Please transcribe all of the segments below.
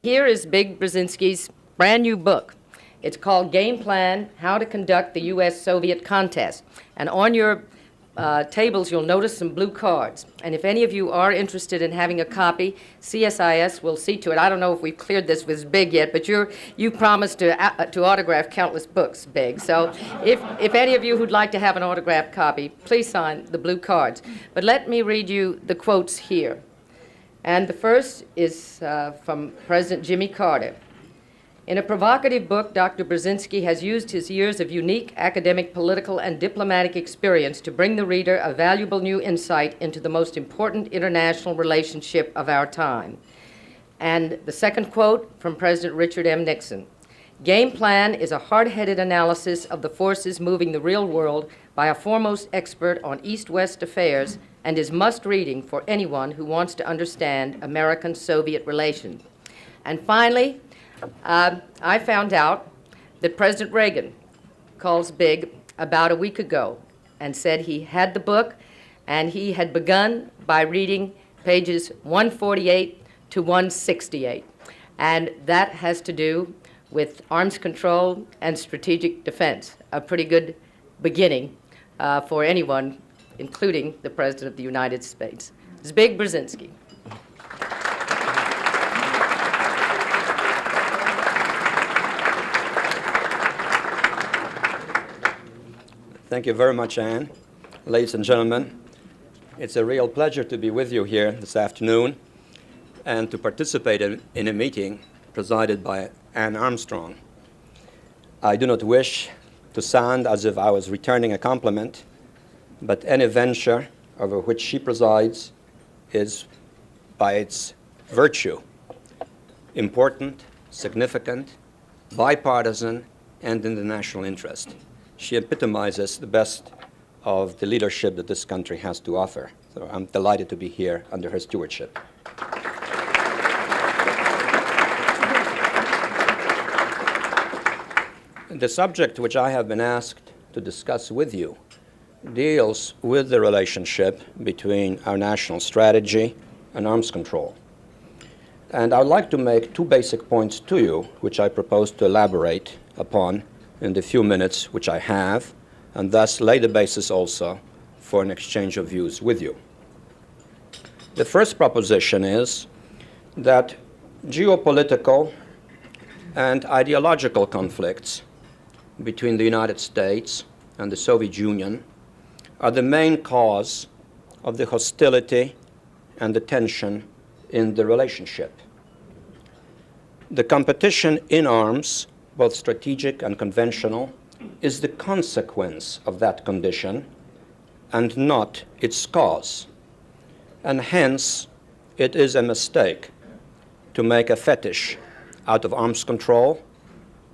Here is Big Brzezinski's brand new book. It's called Game Plan, How to Conduct the U.S.-Soviet Contest. And on your tables, you'll notice some blue cards. And if any of you are interested in having a copy, CSIS will see to it. I don't know if we've cleared this with Big yet, but you promised to autograph countless books, Big. So if any of you who'd like to have an autographed copy, please sign the blue cards. But let me read you the quotes here. And the first is from President Jimmy Carter. In a provocative book, Dr. Brzezinski has used his years of unique academic, political, and diplomatic experience to bring the reader a valuable new insight into the most important international relationship of our time. And the second quote from President Richard M. Nixon. Game Plan is a hard-headed analysis of the forces moving the real world by a foremost expert on East-West affairs and is must-reading for anyone who wants to understand American-Soviet relations. And finally, I found out that President Reagan calls Big about a week ago and said he had the book and he had begun by reading pages 148 to 168. And that has to do with arms control and strategic defense, a pretty good beginning for anyone, including the President of the United States. Zbigniew Brzezinski. Thank you very much, Anne. Ladies and gentlemen, it's a real pleasure to be with you here this afternoon and to participate in a meeting presided by Anne Armstrong. I do not wish to sound as if I was returning a compliment, but any venture over which she presides is, by its virtue, important, significant, bipartisan, and in the national interest. She epitomizes the best of the leadership that this country has to offer. So I'm delighted to be here under her stewardship. The subject which I have been asked to discuss with you deals with the relationship between our national strategy and arms control. And I would like to make two basic points to you, which I propose to elaborate upon in the few minutes which I have, and thus lay the basis also for an exchange of views with you. The first proposition is that geopolitical and ideological conflicts between the United States and the Soviet Union are the main cause of the hostility and the tension in the relationship. The competition in arms, both strategic and conventional, is the consequence of that condition and not its cause. And hence, it is a mistake to make a fetish out of arms control,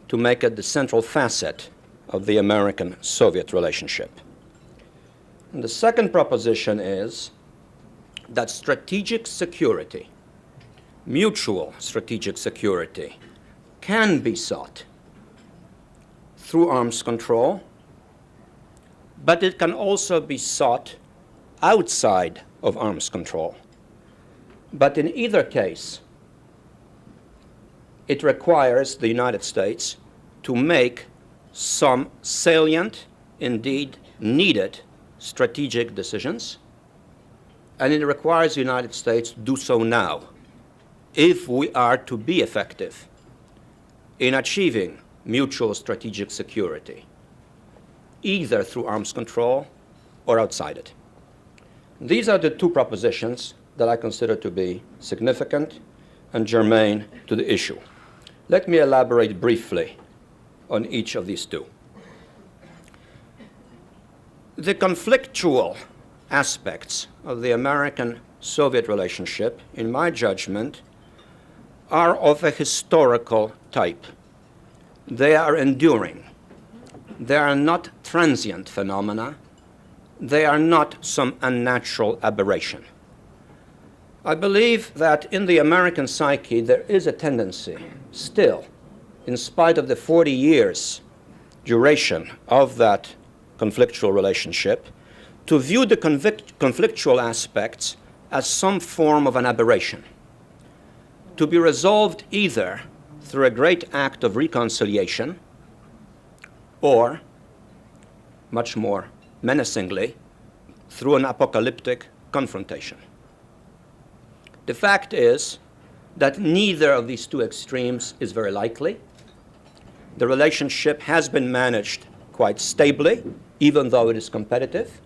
to make it the central facet of the American-Soviet relationship. And the second proposition is that strategic security, mutual strategic security, can be sought through arms control, but it can also be sought outside of arms control. But in either case, it requires the United States to make some salient, indeed needed, strategic decisions, and it requires the United States to do so now if we are to be effective in achieving mutual strategic security, either through arms control or outside it. These are the two propositions that I consider to be significant and germane to the issue. Let me elaborate briefly on each of these two. The conflictual aspects of the American-Soviet relationship, in my judgment, are of a historical type. They are enduring. They are not transient phenomena. They are not some unnatural aberration. I believe that in the American psyche there is a tendency still, in spite of the 40 years duration of that conflictual relationship, to view the conflictual aspects as some form of an aberration, to be resolved either through a great act of reconciliation or, much more menacingly, through an apocalyptic confrontation. The fact is that neither of these two extremes is very likely. The relationship has been managed quite stably, even though it is competitive,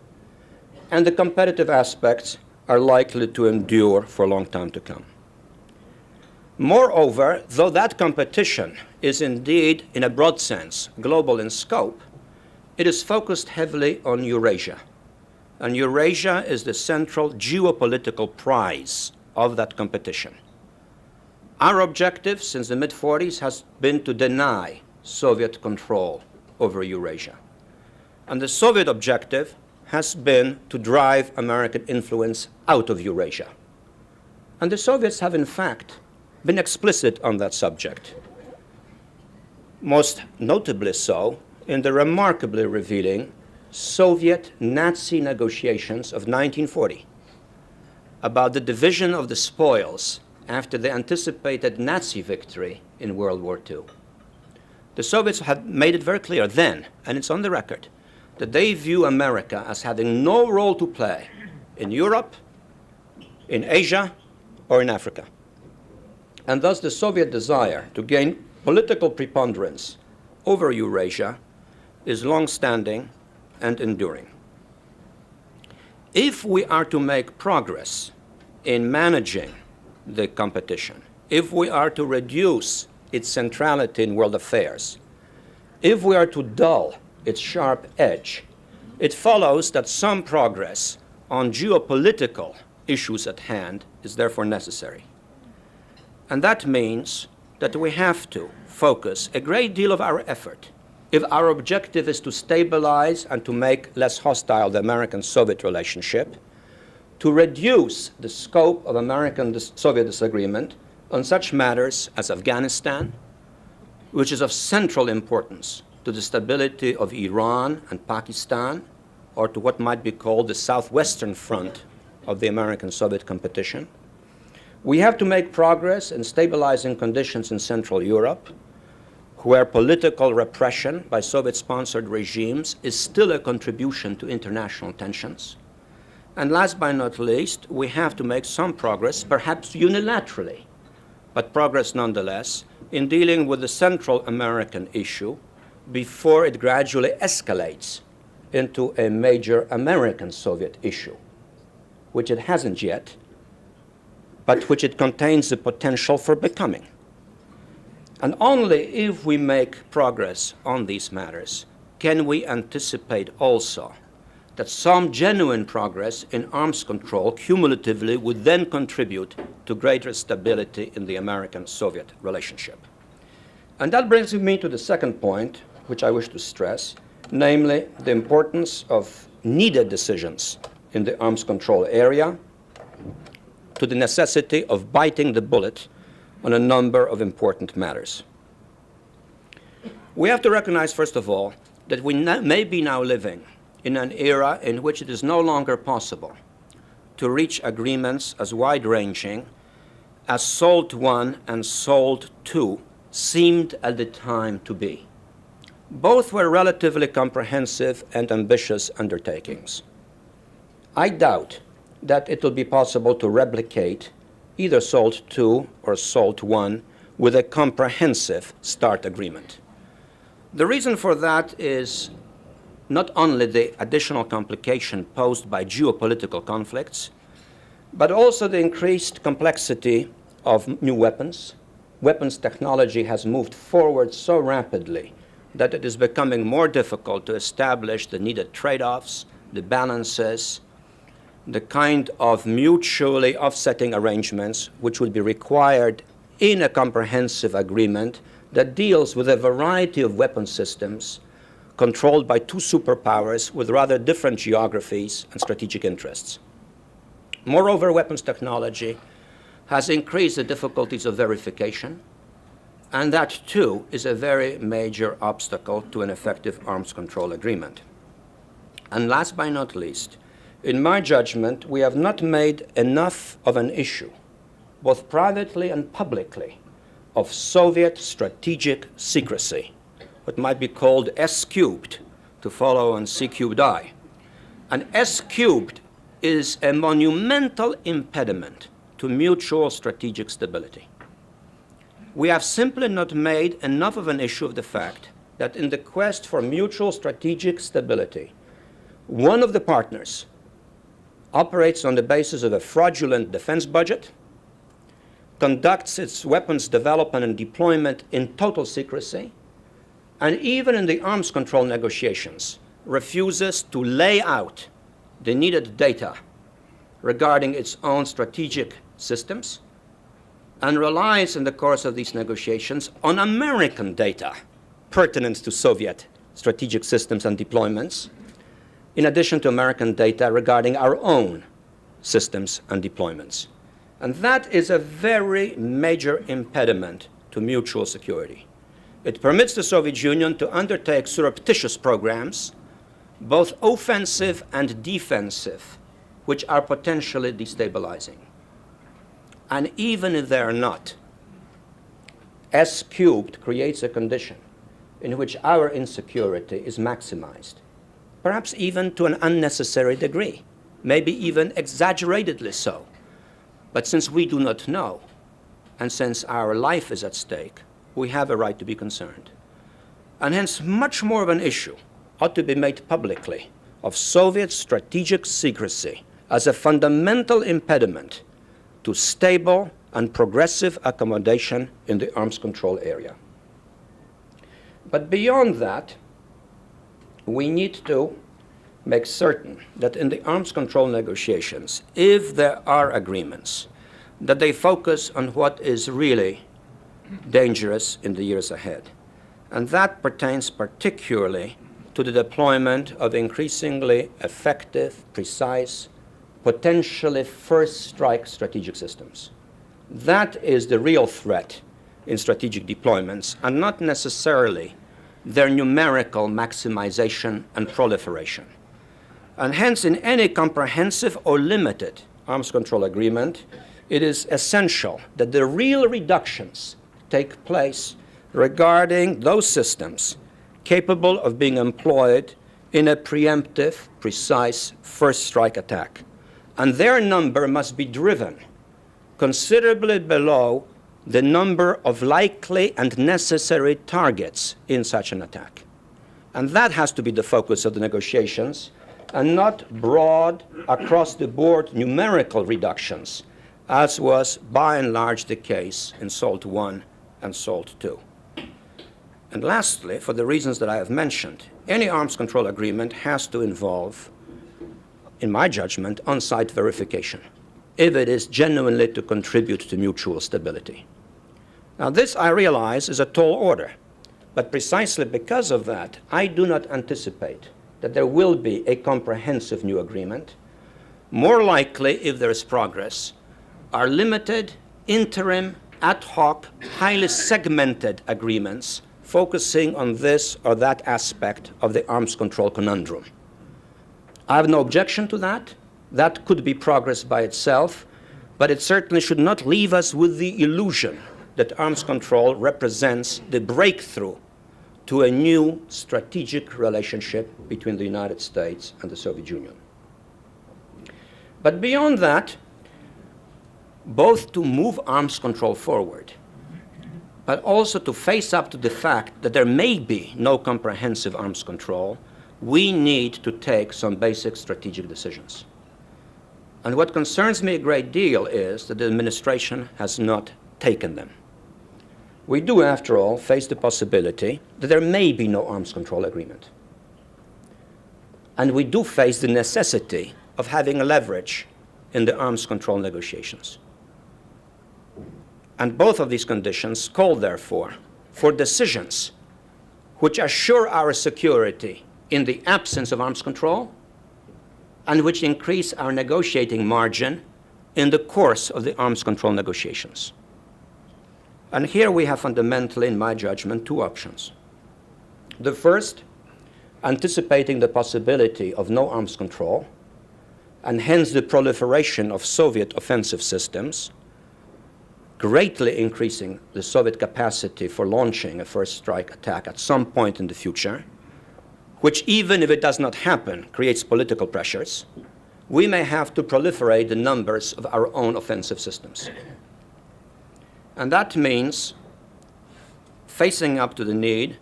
and the competitive aspects are likely to endure for a long time to come. Moreover, though that competition is indeed, in a broad sense, global in scope, it is focused heavily on Eurasia. And Eurasia is the central geopolitical prize of that competition. Our objective since the mid-40s has been to deny Soviet control over Eurasia. And the Soviet objective has been to drive American influence out of Eurasia. And the Soviets have, in fact, been explicit on that subject, most notably so in the remarkably revealing Soviet-Nazi negotiations of 1940 about the division of the spoils after the anticipated Nazi victory in World War II. The Soviets had made it very clear then, and it's on the record, that they view America as having no role to play in Europe, in Asia, or in Africa. And thus the Soviet desire to gain political preponderance over Eurasia is long-standing and enduring. If we are to make progress in managing the competition, if we are to reduce its centrality in world affairs, if we are to dull its sharp edge, it follows that some progress on geopolitical issues at hand is therefore necessary. And that means that we have to focus a great deal of our effort, if our objective is to stabilize and to make less hostile the American-Soviet relationship, to reduce the scope of American-Soviet disagreement on such matters as Afghanistan, which is of central importance to the stability of Iran and Pakistan, or to what might be called the southwestern front of the American-Soviet competition. We have to make progress in stabilizing conditions in Central Europe, where political repression by Soviet-sponsored regimes is still a contribution to international tensions. And last but not least, we have to make some progress, perhaps unilaterally, but progress nonetheless, in dealing with the Central American issue before it gradually escalates into a major American-Soviet issue, which it hasn't yet, but which it contains the potential for becoming. And only if we make progress on these matters can we anticipate also that some genuine progress in arms control cumulatively would then contribute to greater stability in the American-Soviet relationship. And that brings me to the second point, which I wish to stress, namely the importance of needed decisions in the arms control area, to the necessity of biting the bullet on a number of important matters. We have to recognize, first of all, that we may be now living in an era in which it is no longer possible to reach agreements as wide-ranging as SALT I and SALT II seemed at the time to be. Both were relatively comprehensive and ambitious undertakings. I doubt that it will be possible to replicate either SALT II or SALT I with a comprehensive START agreement. The reason for that is not only the additional complication posed by geopolitical conflicts, but also the increased complexity of new weapons. Weapons technology has moved forward so rapidly that it is becoming more difficult to establish the needed trade-offs, the balances, the kind of mutually offsetting arrangements which would be required in a comprehensive agreement that deals with a variety of weapon systems controlled by two superpowers with rather different geographies and strategic interests. Moreover, weapons technology has increased the difficulties of verification, and that too is a very major obstacle to an effective arms control agreement. And last but not least, in my judgment, we have not made enough of an issue both privately and publicly, of Soviet strategic secrecy, what might be called S cubed, to follow on C cubed I. And S cubed is a monumental impediment to mutual strategic stability. We have simply not made enough of an issue of the fact that in the quest for mutual strategic stability, one of the partners operates on the basis of a fraudulent defense budget, conducts its weapons development and deployment in total secrecy, and even in the arms control negotiations, refuses to lay out the needed data regarding its own strategic systems, and relies in the course of these negotiations on American data pertinent to Soviet strategic systems and deployments, in addition to American data regarding our own systems and deployments. And that is a very major impediment to mutual security. It permits the Soviet Union to undertake surreptitious programs, both offensive and defensive, which are potentially destabilizing. And even if they are not, S cubed creates a condition in which our insecurity is maximized, perhaps even to an unnecessary degree, maybe even exaggeratedly so. But since we do not know, and since our life is at stake, we have a right to be concerned. And hence, much more of an issue ought to be made publicly of Soviet strategic secrecy as a fundamental impediment to stable and progressive accommodation in the arms control area. But beyond that, we need to make certain that in the arms control negotiations, if there are agreements, that they focus on what is really dangerous in the years ahead. And that pertains particularly to the deployment of increasingly effective, precise, potentially first-strike strategic systems. That is the real threat in strategic deployments, and not necessarily their numerical maximization and proliferation. And hence, in any comprehensive or limited arms control agreement, it is essential that the real reductions take place regarding those systems capable of being employed in a preemptive, precise, first-strike attack. And their number must be driven considerably below the number of likely and necessary targets in such an attack. And that has to be the focus of the negotiations, and not broad, across-the-board numerical reductions, as was by and large the case in SALT I and SALT II. And lastly, for the reasons that I have mentioned, any arms control agreement has to involve, in my judgment, on-site verification, if it is genuinely to contribute to mutual stability. Now, this, I realize, is a tall order, but precisely because of that, I do not anticipate that there will be a comprehensive new agreement. More likely, if there is progress, are limited, interim, ad hoc, highly segmented agreements focusing on this or that aspect of the arms control conundrum. I have no objection to that. That could be progress by itself, but it certainly should not leave us with the illusion that arms control represents the breakthrough to a new strategic relationship between the United States and the Soviet Union. But beyond that, both to move arms control forward, but also to face up to the fact that there may be no comprehensive arms control, we need to take some basic strategic decisions. And what concerns me a great deal is that the administration has not taken them. We do, after all, face the possibility that there may be no arms control agreement. And we do face the necessity of having a leverage in the arms control negotiations. And both of these conditions call, therefore, for decisions which assure our security in the absence of arms control and which increase our negotiating margin in the course of the arms control negotiations. And here we have fundamentally, in my judgment, two options. The first, anticipating the possibility of no arms control, and hence the proliferation of Soviet offensive systems, greatly increasing the Soviet capacity for launching a first strike attack at some point in the future, which, even if it does not happen, creates political pressures, we may have to proliferate the numbers of our own offensive systems. And that means facing up to the need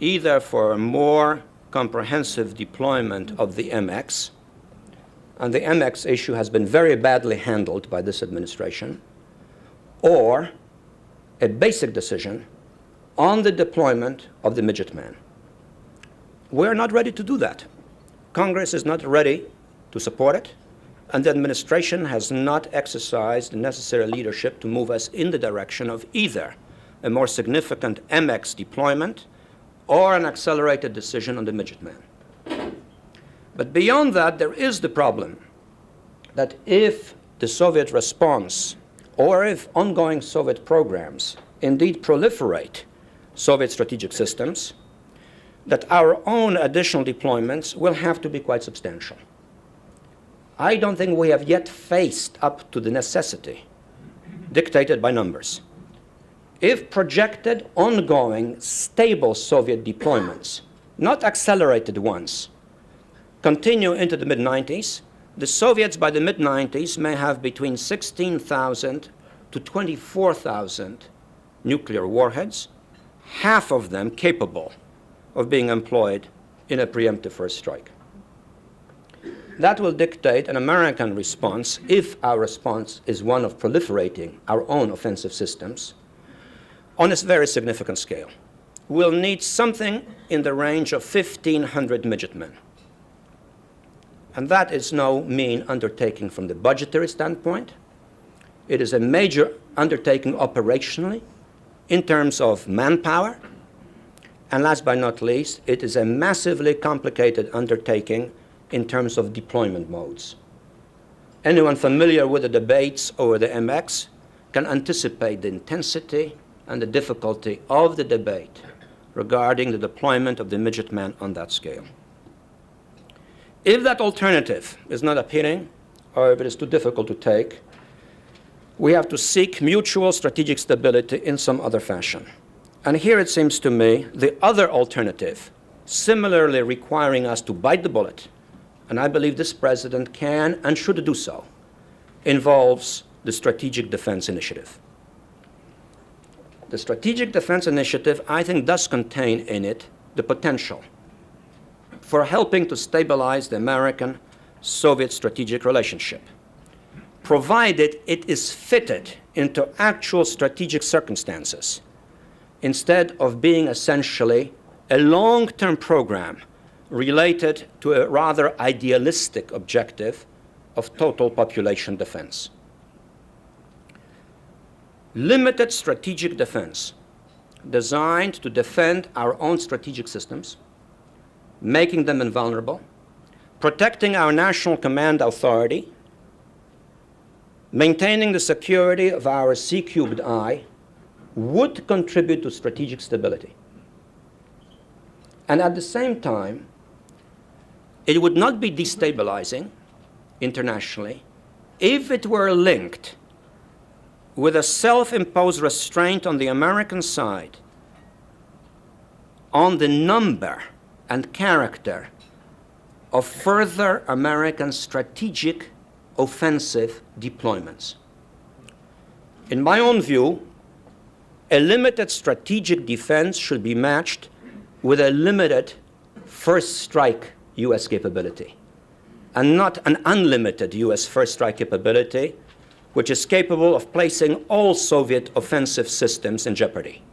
either for a more comprehensive deployment of the MX, and the MX issue has been very badly handled by this administration, or a basic decision on the deployment of the midget man. We're not ready to do that. Congress is not ready to support it, and the administration has not exercised the necessary leadership to move us in the direction of either a more significant MX deployment or an accelerated decision on the midget man. But beyond that, there is the problem that if the Soviet response or if ongoing Soviet programs indeed proliferate Soviet strategic systems, that our own additional deployments will have to be quite substantial. I don't think we have yet faced up to the necessity dictated by numbers. If projected, ongoing, stable Soviet deployments, not accelerated ones, continue into the mid-90s, the Soviets by the mid-90s may have between 16,000 to 24,000 nuclear warheads, half of them capable of being employed in a preemptive first strike. That will dictate an American response, if our response is one of proliferating our own offensive systems, on a very significant scale. We'll need something in the range of 1,500 midget men. And that is no mean undertaking from the budgetary standpoint. It is a major undertaking operationally in terms of manpower. And last but not least, it is a massively complicated undertaking in terms of deployment modes. Anyone familiar with the debates over the MX can anticipate the intensity and the difficulty of the debate regarding the deployment of the midget man on that scale. If that alternative is not appealing, or if it is too difficult to take, we have to seek mutual strategic stability in some other fashion. And here it seems to me the other alternative, similarly requiring us to bite the bullet, and I believe this president can and should do so, involves the Strategic Defense Initiative. The Strategic Defense Initiative, I think, does contain in it the potential for helping to stabilize the American-Soviet strategic relationship, provided it is fitted into actual strategic circumstances, instead of being essentially a long-term program related to a rather idealistic objective of total population defense. Limited strategic defense designed to defend our own strategic systems, making them invulnerable, protecting our national command authority, maintaining the security of our C-cubed-I, would contribute to strategic stability. And at the same time, it would not be destabilizing internationally if it were linked with a self-imposed restraint on the American side on the number and character of further American strategic offensive deployments. In my own view, a limited strategic defense should be matched with a limited first strike U.S. capability, and not an unlimited U.S. first strike capability, which is capable of placing all Soviet offensive systems in jeopardy.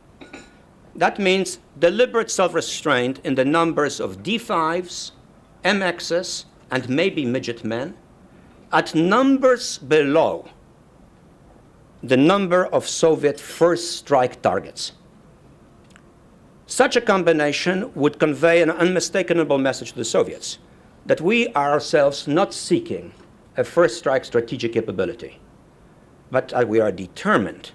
That means deliberate self-restraint in the numbers of D5s, MXs, and maybe midget men, at numbers below the number of Soviet first strike targets. Such a combination would convey an unmistakable message to the Soviets that we are ourselves not seeking a first strike strategic capability, but we are determined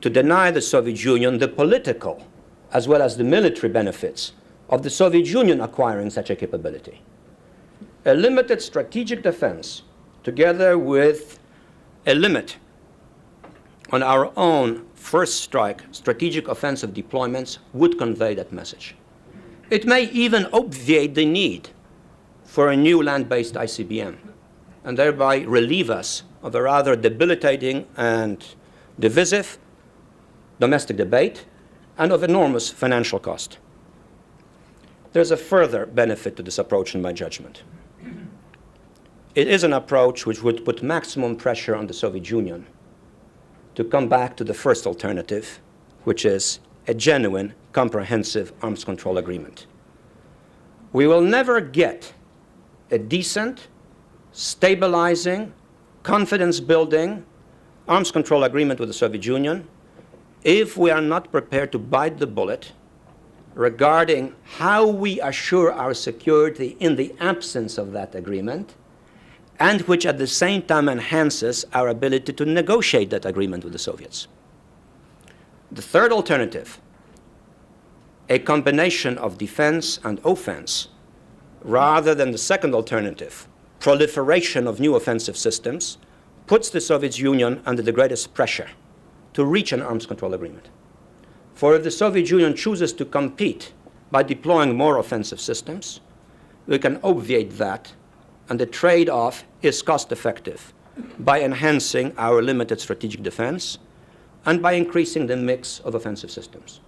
to deny the Soviet Union the political as well as the military benefits of the Soviet Union acquiring such a capability. A limited strategic defense, together with a limit on our own first strike strategic offensive deployments would convey that message. It may even obviate the need for a new land-based ICBM and thereby relieve us of a rather debilitating and divisive domestic debate and of enormous financial cost. There's a further benefit to this approach in my judgment. It is an approach which would put maximum pressure on the Soviet Union to come back to the first alternative, which is a genuine, comprehensive arms control agreement. We will never get a decent, stabilizing, confidence-building arms control agreement with the Soviet Union if we are not prepared to bite the bullet regarding how we assure our security in the absence of that agreement, and which at the same time enhances our ability to negotiate that agreement with the Soviets. The third alternative, a combination of defense and offense, rather than the second alternative, proliferation of new offensive systems, puts the Soviet Union under the greatest pressure to reach an arms control agreement. For if the Soviet Union chooses to compete by deploying more offensive systems, we can obviate that, and the trade-off is cost-effective by enhancing our limited strategic defense and by increasing the mix of offensive systems.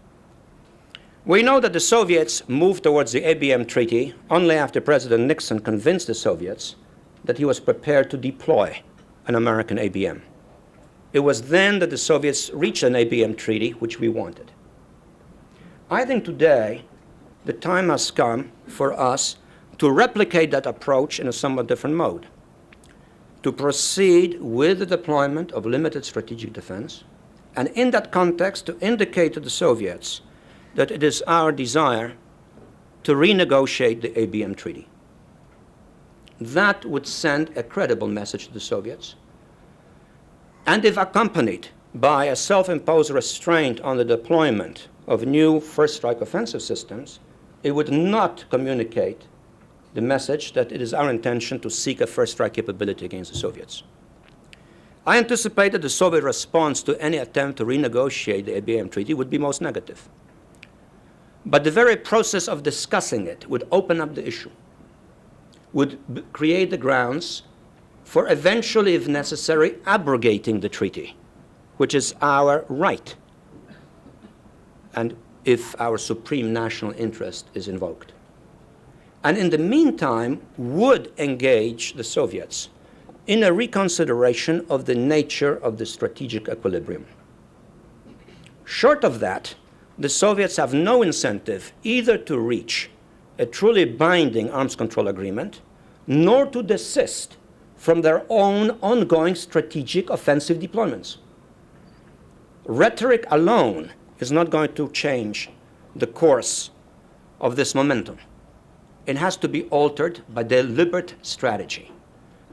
We know that the Soviets moved towards the ABM Treaty only after President Nixon convinced the Soviets that he was prepared to deploy an American ABM. It was then that the Soviets reached an ABM treaty, which we wanted. I think today the time has come for us to replicate that approach in a somewhat different mode, to proceed with the deployment of limited strategic defense, and in that context to indicate to the Soviets that it is our desire to renegotiate the ABM treaty. That would send a credible message to the Soviets, and if accompanied by a self-imposed restraint on the deployment of new first-strike offensive systems, it would not communicate the message that it is our intention to seek a first-strike capability against the Soviets. I anticipate that the Soviet response to any attempt to renegotiate the ABM treaty would be most negative. But the very process of discussing it would open up the issue, would create the grounds for eventually, if necessary, abrogating the treaty, which is our right, and if our supreme national interest is invoked. And in the meantime, would engage the Soviets in a reconsideration of the nature of the strategic equilibrium. Short of that, the Soviets have no incentive either to reach a truly binding arms control agreement, nor to desist from their own ongoing strategic offensive deployments. Rhetoric alone is not going to change the course of this momentum. It has to be altered by deliberate strategy.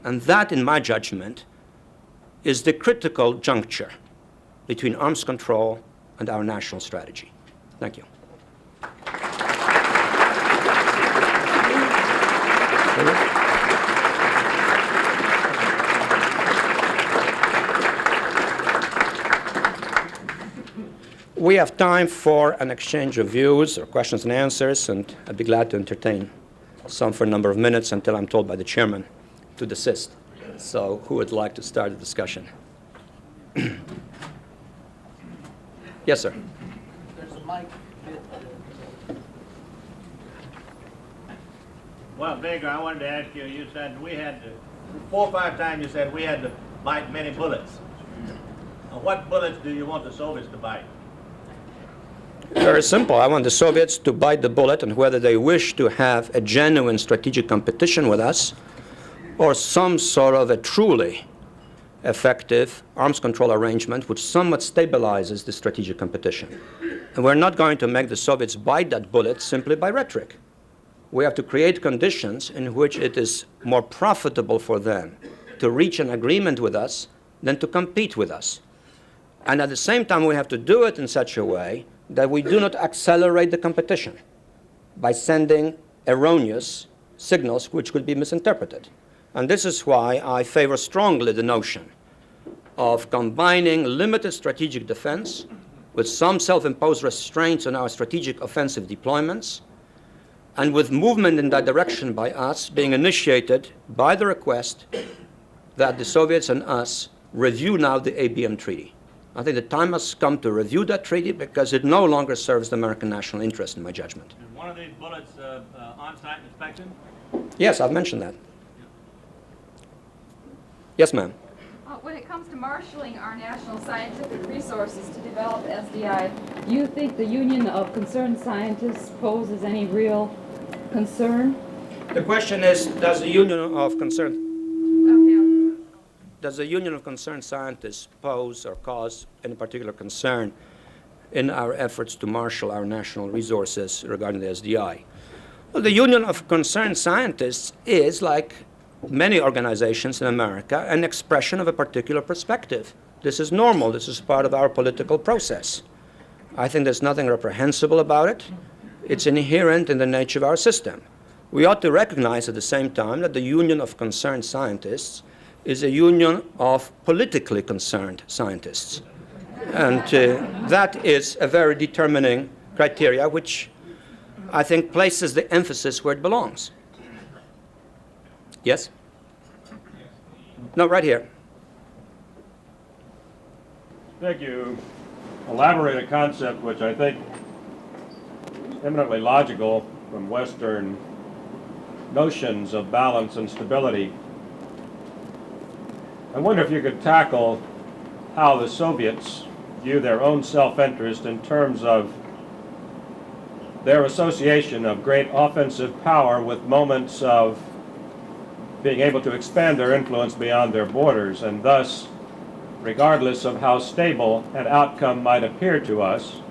And that, in my judgment, is the critical juncture between arms control and our national strategy. Thank you. We have time for an exchange of views or questions and answers, and I'd be glad to entertain some for a number of minutes until I'm told by the chairman to desist. So who would like to start the discussion? Yes, sir. There's a mic. Well, Baker, I wanted to ask you, you said we had to, 4 or 5 times you said we had to bite many bullets. What bullets do you want the Soviets to bite? Very simple. I want the Soviets to bite the bullet on whether they wish to have a genuine strategic competition with us or some sort of a truly effective arms control arrangement which somewhat stabilizes the strategic competition. And we're not going to make the Soviets bite that bullet simply by rhetoric. We have to create conditions in which it is more profitable for them to reach an agreement with us than to compete with us. And at the same time, we have to do it in such a way that we do not accelerate the competition by sending erroneous signals which could be misinterpreted. And this is why I favor strongly the notion of combining limited strategic defense with some self-imposed restraints on our strategic offensive deployments, and with movement in that direction by us being initiated by the request that the Soviets and us review now the ABM treaty. I think the time has come to review that treaty because it no longer serves the American national interest, in my judgment. Is one of these bullets on-site inspection? Yes, I've mentioned that. Yes, ma'am. When it comes to marshaling our national scientific resources to develop SDI, do you think the Union of Concerned Scientists poses any real concern? The question is, does the Union of Concerned Scientists pose or cause any particular concern in our efforts to marshal our national resources regarding the SDI? Well, the Union of Concerned Scientists is, like many organizations in America, an expression of a particular perspective. This is normal. This is part of our political process. I think there's nothing reprehensible about it. It's inherent in the nature of our system. We ought to recognize at the same time that the Union of Concerned Scientists is a union of politically concerned scientists. And that is a very determining criteria which I think places the emphasis where it belongs. Yes? No, right here. Thank you. Elaborate a concept which I think is eminently logical from Western notions of balance and stability. I wonder if you could tackle how the Soviets view their own self-interest in terms of their association of great offensive power with moments of being able to expand their influence beyond their borders, and thus, regardless of how stable an outcome might appear to us,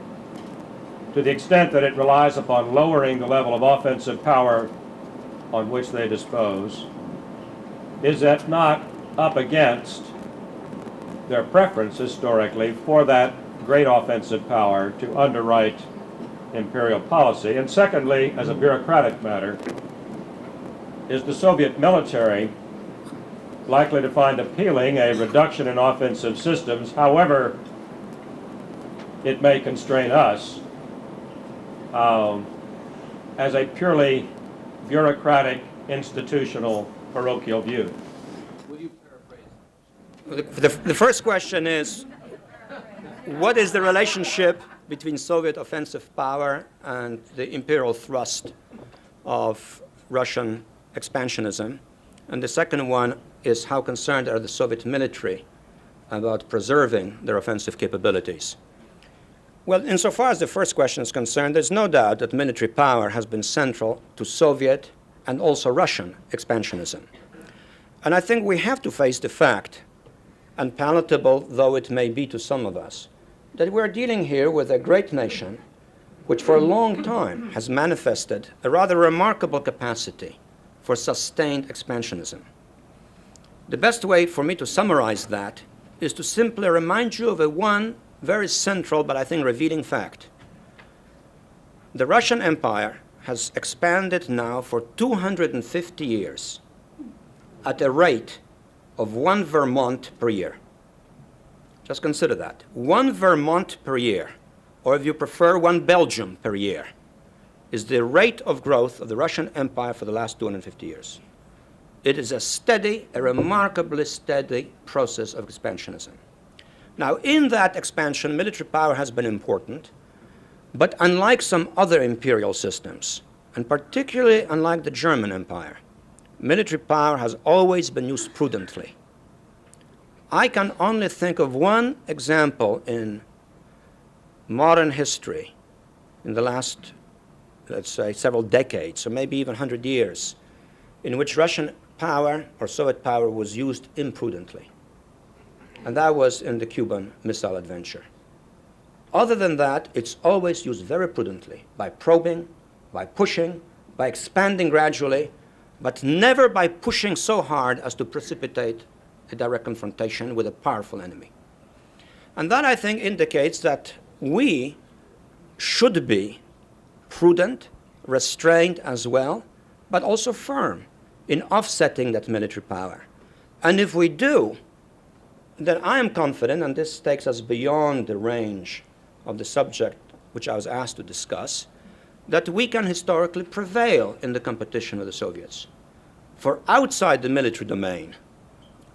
to the extent that it relies upon lowering the level of offensive power on which they dispose, is that not up against their preference historically for that great offensive power to underwrite imperial policy? And secondly, as a bureaucratic matter, is the Soviet military likely to find appealing a reduction in offensive systems, however it may constrain us, as a purely bureaucratic, institutional, parochial view? Would you paraphrase? The first question is, what is the relationship between Soviet offensive power and the imperial thrust of Russian expansionism? And the second one is, how concerned are the Soviet military about preserving their offensive capabilities? Well, insofar as the first question is concerned, there's no doubt that military power has been central to Soviet and also Russian expansionism. And I think we have to face the fact, unpalatable though it may be to some of us, that we're dealing here with a great nation which for a long time has manifested a rather remarkable capacity for sustained expansionism. The best way for me to summarize that is to simply remind you of one very central but I think revealing fact. The Russian Empire has expanded now for 250 years at a rate of 1 Vermont per year. Just consider that. 1 Vermont per year, or if you prefer, 1 Belgium per year, is the rate of growth of the Russian Empire for the last 250 years. It is a steady, a remarkably steady process of expansionism. Now, in that expansion, military power has been important, but unlike some other imperial systems, and particularly unlike the German Empire, military power has always been used prudently. I can only think of one example in modern history in the last, let's say, several decades, or maybe even 100 years, in which Russian power or Soviet power was used imprudently. And that was in the Cuban Missile Adventure. Other than that, it's always used very prudently, by probing, by pushing, by expanding gradually, but never by pushing so hard as to precipitate a direct confrontation with a powerful enemy. And that, I think, indicates that we should be prudent, restrained as well, but also firm in offsetting that military power. And if we do, then I am confident, and this takes us beyond the range of the subject which I was asked to discuss, that we can historically prevail in the competition with the Soviets. For outside the military domain,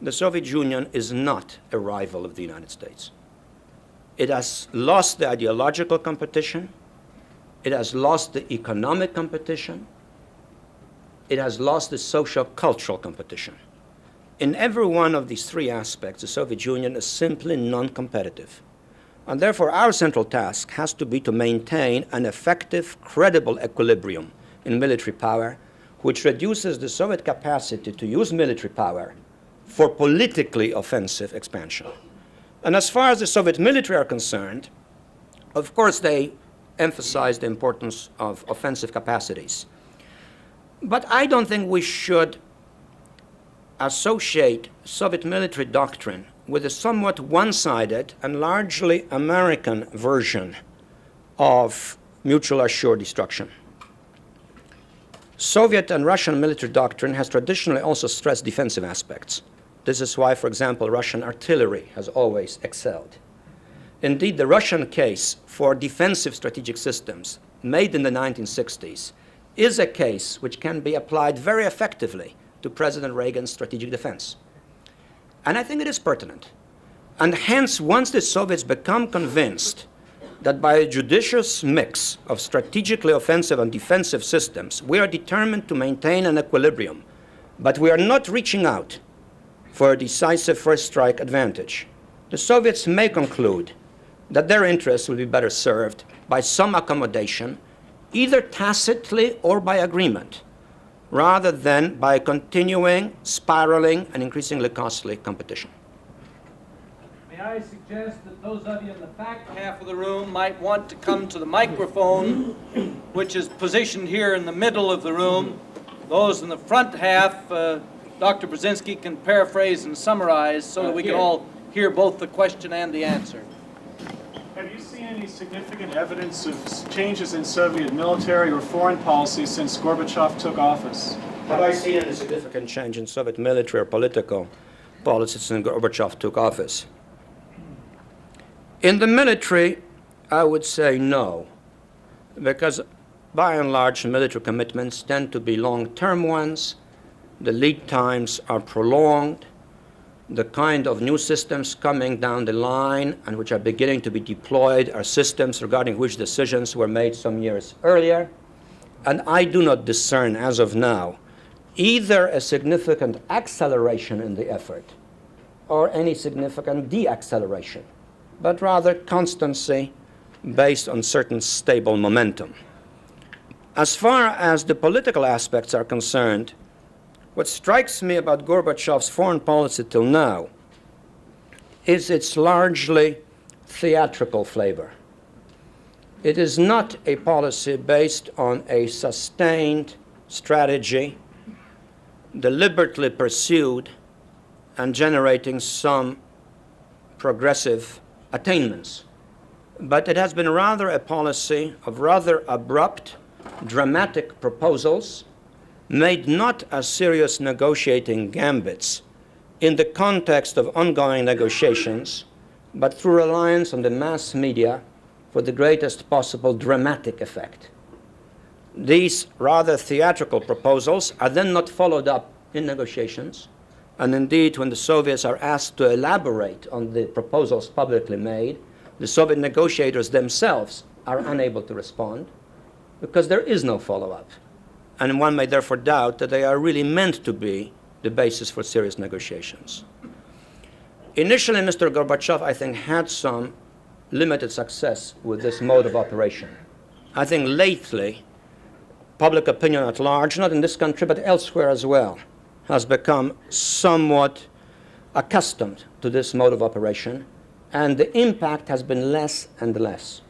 the Soviet Union is not a rival of the United States. It has lost the ideological competition, it has lost the economic competition, it has lost the social-cultural competition. In every one of these three aspects, the Soviet Union is simply non-competitive. And therefore, our central task has to be to maintain an effective, credible equilibrium in military power, which reduces the Soviet capacity to use military power for politically offensive expansion. And as far as the Soviet military are concerned, of course, they emphasize the importance of offensive capacities. But I don't think we should associate Soviet military doctrine with a somewhat one-sided and largely American version of mutual assured destruction. Soviet and Russian military doctrine has traditionally also stressed defensive aspects. This is why, for example, Russian artillery has always excelled. Indeed, the Russian case for defensive strategic systems made in the 1960s is a case which can be applied very effectively to President Reagan's strategic defense. And I think it is pertinent. And hence, once the Soviets become convinced that by a judicious mix of strategically offensive and defensive systems, we are determined to maintain an equilibrium, but we are not reaching out for a decisive first strike advantage, the Soviets may conclude that their interests will be better served by some accommodation, either tacitly or by agreement, rather than by continuing, spiraling, and increasingly costly competition. May I suggest that those of you in the back half of the room might want to come to the microphone, which is positioned here in the middle of the room. Those in the front half, Dr. Brzezinski can paraphrase and summarize so that we can all hear both the question and the answer. Have you seen any significant evidence of changes in Soviet military or foreign policy since Gorbachev took office? Have I seen any significant change in Soviet military or political policy since Gorbachev took office? In the military, I would say no, because by and large, military commitments tend to be long-term ones. The lead times are prolonged. The kind of new systems coming down the line and which are beginning to be deployed are systems regarding which decisions were made some years earlier. And I do not discern, as of now, either a significant acceleration in the effort or any significant deacceleration, but rather constancy based on certain stable momentum. As far as the political aspects are concerned, what strikes me about Gorbachev's foreign policy till now is its largely theatrical flavor. It is not a policy based on a sustained strategy, deliberately pursued and generating some progressive attainments. But it has been rather a policy of rather abrupt, dramatic proposals made not as serious negotiating gambits in the context of ongoing negotiations, but through reliance on the mass media for the greatest possible dramatic effect. These rather theatrical proposals are then not followed up in negotiations, and indeed, when the Soviets are asked to elaborate on the proposals publicly made, the Soviet negotiators themselves are unable to respond because there is no follow-up. And one may therefore doubt that they are really meant to be the basis for serious negotiations. Initially, Mr. Gorbachev, I think, had some limited success with this mode of operation. I think lately, public opinion at large, not in this country but elsewhere as well, has become somewhat accustomed to this mode of operation, and the impact has been less and less.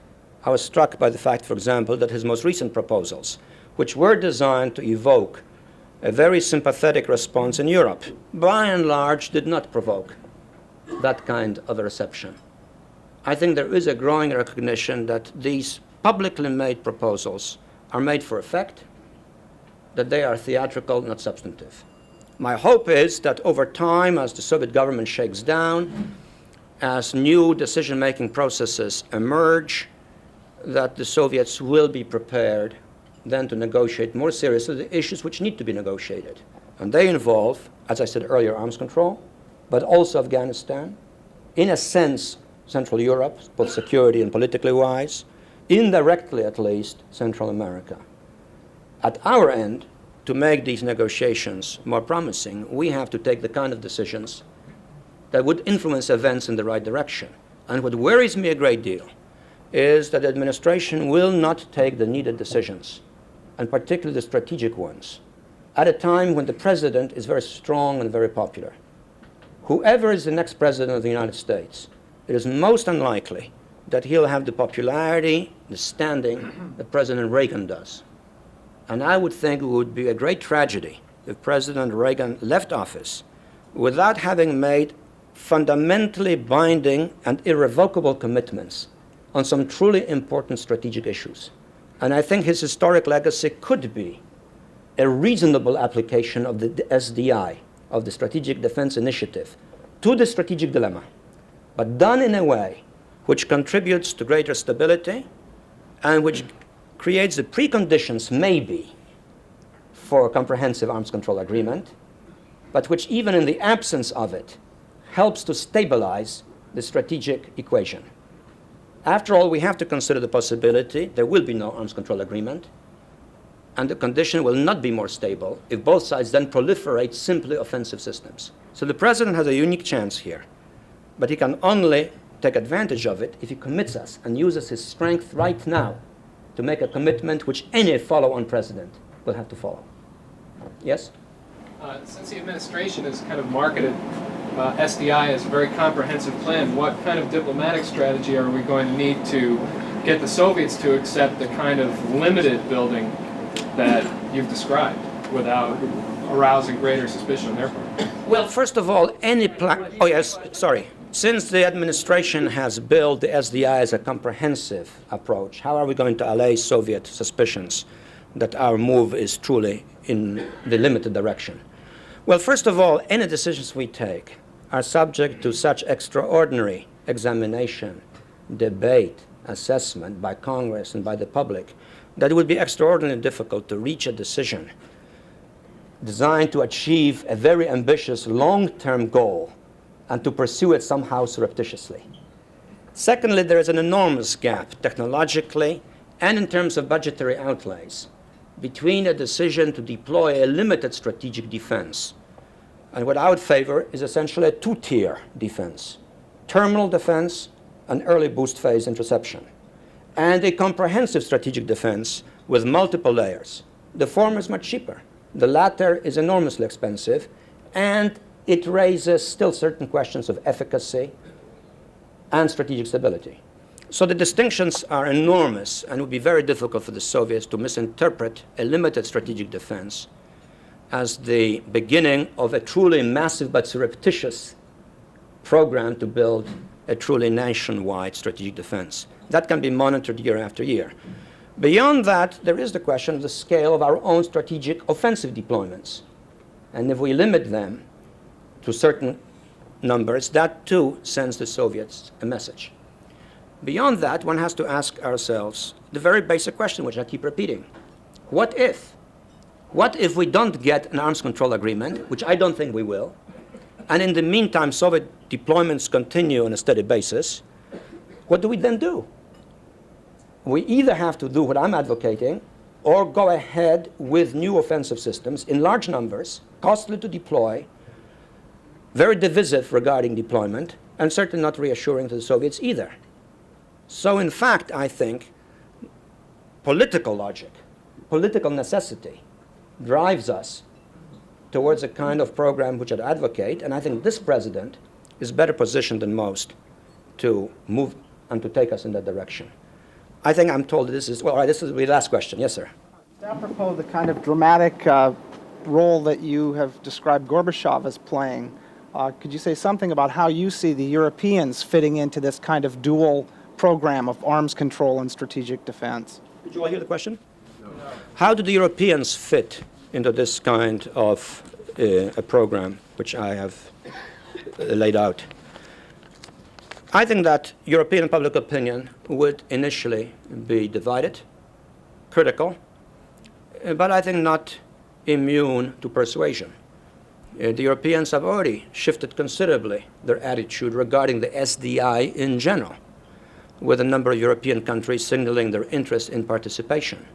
I was struck by the fact, for example, that his most recent proposals, which were designed to evoke a very sympathetic response in Europe, by and large did not provoke that kind of a reception. I think there is a growing recognition that these publicly made proposals are made for effect, that they are theatrical, not substantive. My hope is that over time, as the Soviet government shakes down, as new decision-making processes emerge, that the Soviets will be prepared then to negotiate more seriously the issues which need to be negotiated. And they involve, as I said earlier, arms control, but also Afghanistan, in a sense, Central Europe, both security and politically wise, indirectly at least, Central America. At our end, to make these negotiations more promising, we have to take the kind of decisions that would influence events in the right direction. And what worries me a great deal is that the administration will not take the needed decisions, and particularly the strategic ones, at a time when the president is very strong and very popular. Whoever is the next president of the United States, it is most unlikely that he'll have the popularity, the standing that President Reagan does. And I would think it would be a great tragedy if President Reagan left office without having made fundamentally binding and irrevocable commitments on some truly important strategic issues. And I think his historic legacy could be a reasonable application of the SDI, of the Strategic Defense Initiative, to the strategic dilemma, but done in a way which contributes to greater stability and which creates the preconditions, maybe, for a comprehensive arms control agreement, but which, even in the absence of it, helps to stabilize the strategic equation. After all, we have to consider the possibility there will be no arms control agreement, and the condition will not be more stable if both sides then proliferate simply offensive systems. So the president has a unique chance here, but he can only take advantage of it if he commits us and uses his strength right now to make a commitment which any follow-on president will have to follow. Yes? Since the administration has kind of marketed SDI as a very comprehensive plan, what kind of diplomatic strategy are we going to need to get the Soviets to accept the kind of limited building that you've described without arousing greater suspicion on their part? Well, first of all, since the administration has built the SDI as a comprehensive approach, how are we going to allay Soviet suspicions that our move is truly in the limited direction? Well, first of all, any decisions we take are subject to such extraordinary examination, debate, assessment by Congress and by the public that it would be extraordinarily difficult to reach a decision designed to achieve a very ambitious long-term goal and to pursue it somehow surreptitiously. Secondly, there is an enormous gap technologically and in terms of budgetary outlays between a decision to deploy a limited strategic defense and what I would favor is essentially a two-tier defense: terminal defense and early boost phase interception, and a comprehensive strategic defense with multiple layers. The former is much cheaper. The latter is enormously expensive, and it raises still certain questions of efficacy and strategic stability. So the distinctions are enormous, and it would be very difficult for the Soviets to misinterpret a limited strategic defense as the beginning of a truly massive but surreptitious program to build a truly nationwide strategic defense. That can be monitored year after year. Beyond that, there is the question of the scale of our own strategic offensive deployments. And if we limit them to certain numbers, that too sends the Soviets a message. Beyond that, one has to ask ourselves the very basic question, which I keep repeating. What if? What if we don't get an arms control agreement, which I don't think we will, and in the meantime Soviet deployments continue on a steady basis? What do we then do? We either have to do what I'm advocating or go ahead with new offensive systems in large numbers, costly to deploy, very divisive regarding deployment, and certainly not reassuring to the Soviets either. So in fact, I think political logic, political necessity drives us towards a kind of program which I'd advocate, and I think this president is better positioned than most to move and to take us in that direction. I think I'm told this is, well, all right, this is the last question. Yes, sir. Apropos the kind of dramatic role that you have described Gorbachev as playing, could you say something about how you see the Europeans fitting into this kind of dual program of arms control and strategic defense? Did you all hear the question? No. How do the Europeans fit into this kind of a program which I have laid out? I think that European public opinion would initially be divided, critical, but I think not immune to persuasion. The Europeans have already shifted considerably their attitude regarding the SDI in general, with a number of European countries signaling their interest in participation.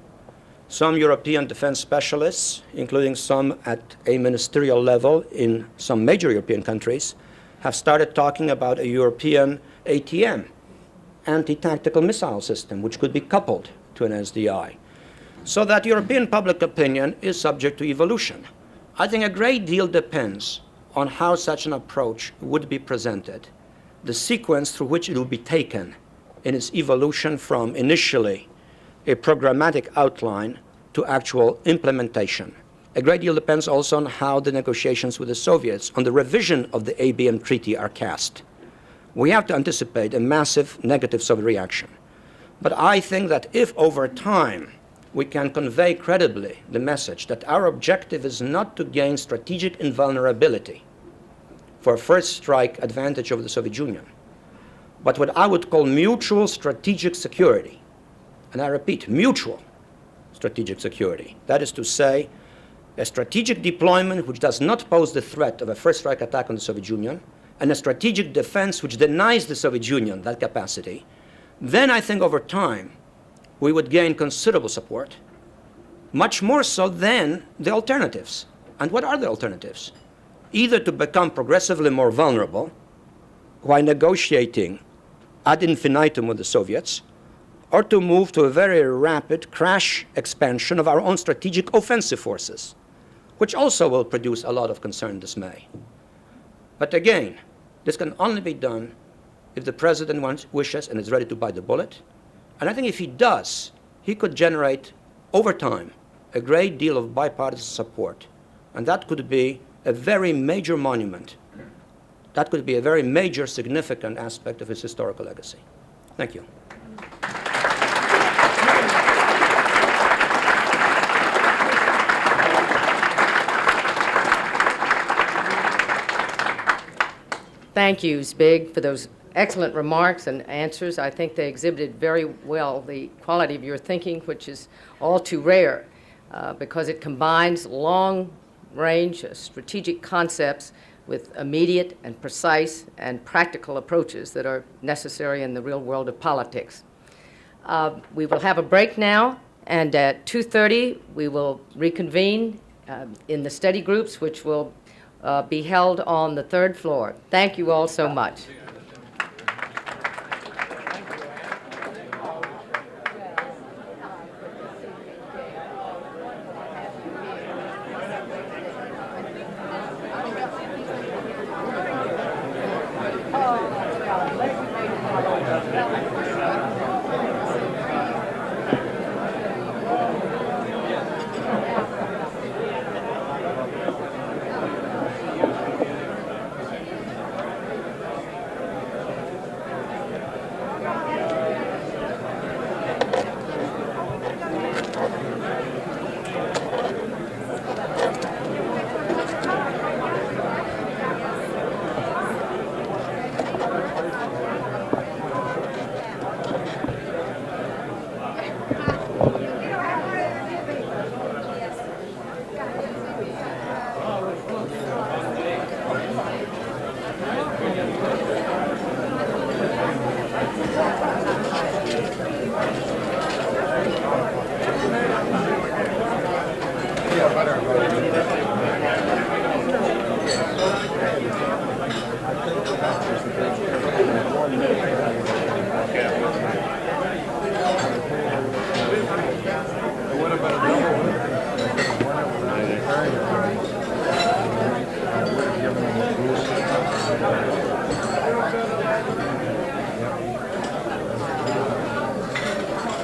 Some European defense specialists, including some at a ministerial level in some major European countries, have started talking about a European ATM, anti-tactical missile system, which could be coupled to an SDI. So that European public opinion is subject to evolution. I think a great deal depends on how such an approach would be presented, the sequence through which it will be taken in its evolution from initially a programmatic outline to actual implementation. A great deal depends also on how the negotiations with the Soviets on the revision of the ABM treaty are cast. We have to anticipate a massive negative Soviet reaction. But I think that if over time we can convey credibly the message that our objective is not to gain strategic invulnerability for a first strike advantage over the Soviet Union, but what I would call mutual strategic security. And I repeat, mutual strategic security. That is to say, a strategic deployment which does not pose the threat of a first strike attack on the Soviet Union, and a strategic defense which denies the Soviet Union that capacity, then I think over time we would gain considerable support, much more so than the alternatives. And what are the alternatives? Either to become progressively more vulnerable while negotiating ad infinitum with the Soviets, or to move to a very rapid crash expansion of our own strategic offensive forces, which also will produce a lot of concern and dismay. But again, this can only be done if the president wishes and is ready to bite the bullet. And I think if he does, he could generate, over time, a great deal of bipartisan support. And that could be a very major monument. That could be a very major, significant aspect of his historical legacy. Thank you. Thank you, Zbig, for those excellent remarks and answers. I think they exhibited very well the quality of your thinking, which is all too rare because it combines long-range strategic concepts with immediate and precise and practical approaches that are necessary in the real world of politics. We will have a break now, and at 2:30 we will reconvene in the study groups, which will be held on the 3rd floor. Thank you all so much.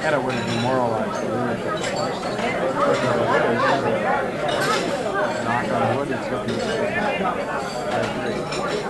Canada would have demoralized the leadership. Knock on wood, it's looking. I agree.